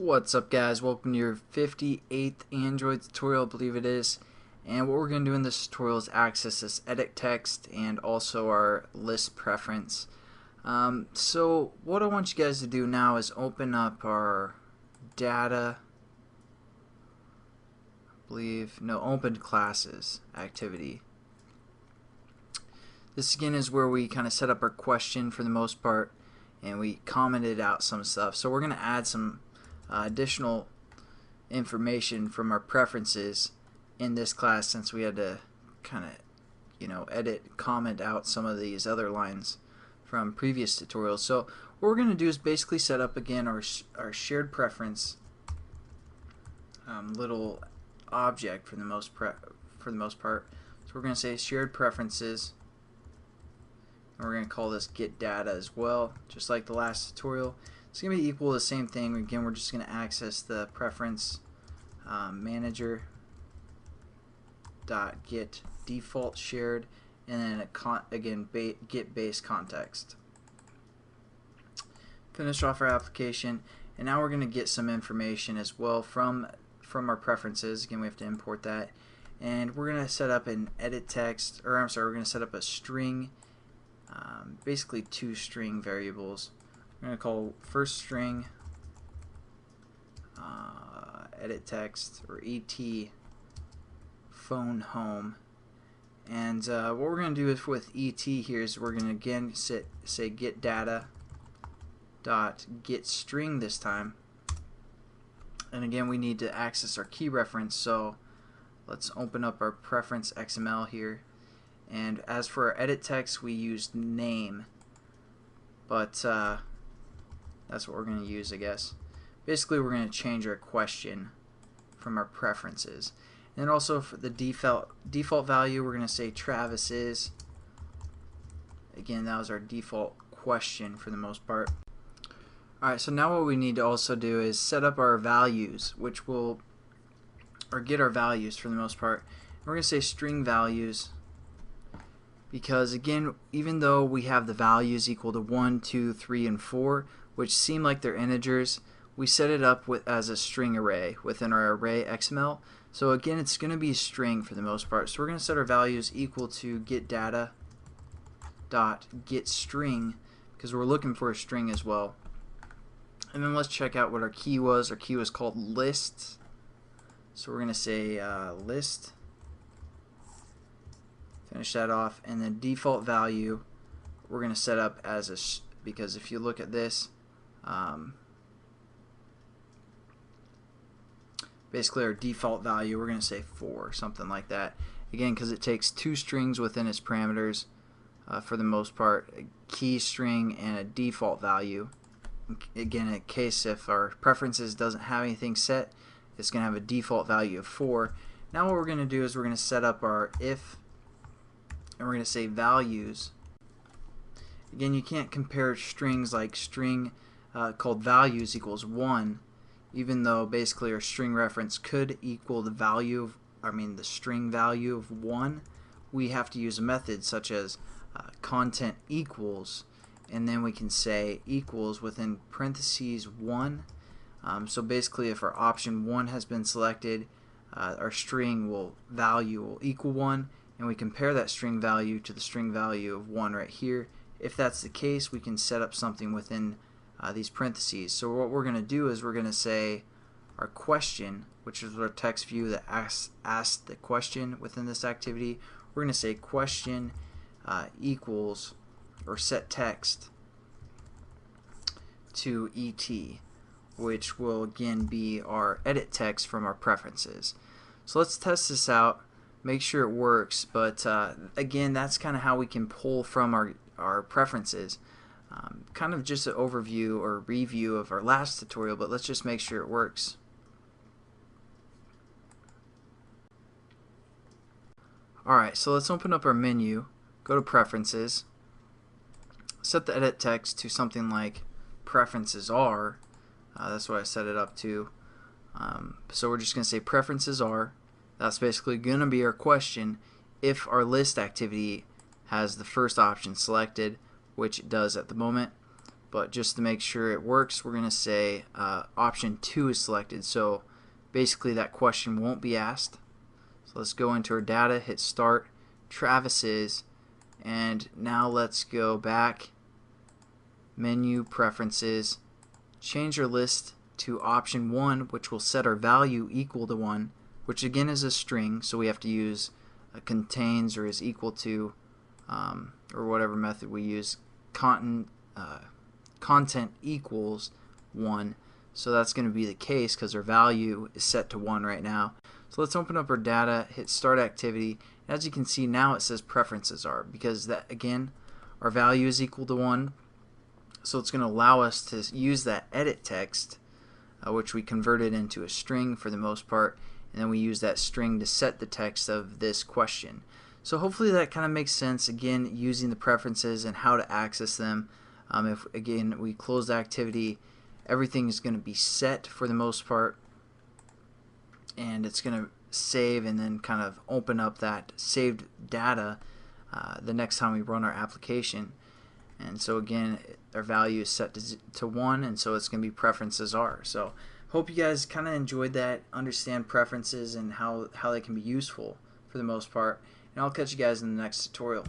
What's up, guys? Welcome to your 58th Android tutorial, I believe it is. And what we're going to do in this tutorial is access this edit text and also our list preference. So what I want you guys to do now is open up our data, open classes activity. This again is where we kind of set up our question for the most part, and we commented out some stuff. So we're going to add some additional information from our preferences in this class, since we had to kind of comment out some of these other lines from previous tutorials. So what we're going to do is basically set up again our shared preference little object for the most part. So we're going to say shared preferences, and we're going to call this get data as well, just like the last tutorial. It's going to be equal to the same thing. Again, we're just going to access the preference manager dot get default shared, and then get base context. Finish off our application, and now we're going to get some information as well from our preferences. Again, we have to import that, and we're going to set up an edit text, or we're going to set up a string, basically two string variables. We're going to call first string edit text, or ET phone home, and what we're going to do is with ET here is we're going to again say get data dot get string this time, and again we need to access our key reference. So let's open up our preference XML here, and as for our edit text we used name, but that's what we're going to use, I guess. Basically, we're going to change our question from our preferences. And also for the default value, we're going to say Travis is. Again, that was our default question for the most part. Alright, so now what we need to also do is set up our values, which will, or get our values for the most part. We're going to say string values, because again, even though we have the values equal to 1, 2, 3, and 4, which seem like they're integers, we set it up as a string array within our array XML. So again, it's going to be a string for the most part. So we're going to set our values equal to get data dot get string, because we're looking for a string as well. And then let's check out what our key was. Our key was called list. So we're going to say list. Finish that off, and then default value we're going to set up as a because if you look at this, basically our default value we're going to say 4, something like that. Again, because it takes two strings within its parameters for the most part, a key string and a default value. Again, in case if our preferences doesn't have anything set, it's going to have a default value of 4. Now what we're going to do is we're going to set up our if, and we're going to say values. Again, you can't compare strings like string called values equals 1, even though basically our string reference could equal the value of, the string value of 1. We have to use a method such as content equals, and then we can say equals within parentheses 1. So basically, if our option 1 has been selected, our string value will equal 1, and we compare that string value to the string value of 1 right here. If that's the case, we can set up something within these parentheses. So what we're going to do is we're going to say our question, which is our text view that asks the question within this activity. We're going to say question equals, or set text to ET, which will again be our edit text from our preferences. So let's test this out, make sure it works, but again, that's kind of how we can pull from our preferences. Kind of just an overview or review of our last tutorial, but let's just make sure it works. Alright, so let's open up our menu, go to preferences, set the edit text to something like preferences are. That's what I set it up to. So we're just going to say preferences are. That's basically going to be our question if our list activity has the first option selected, which it does at the moment. but just to make sure it works, we're going to say option 2 is selected. So basically that question won't be asked. So let's go into our data, hit start, Travis is, and now let's go back, menu, preferences, change our list to option 1, which will set our value equal to 1, which again is a string, so we have to use contains or is equal to, or whatever method we use, content equals 1. So that's going to be the case because our value is set to 1 right now. So let's open up our data, hit start activity. As you can see now it says preferences are, because that again our value is equal to 1. So it's going to allow us to use that edit text, which we converted into a string for the most part, and then we use that string to set the text of this question. So hopefully that kind of makes sense, again using the preferences and how to access them. If again we close the activity, everything is going to be set for the most part, and it's going to save and then kind of open up that saved data the next time we run our application. And so again our value is set to 1, and so it's going to be preferences are. So hope you guys kind of enjoyed that, understand preferences and how they can be useful for the most part, and I'll catch you guys in the next tutorial.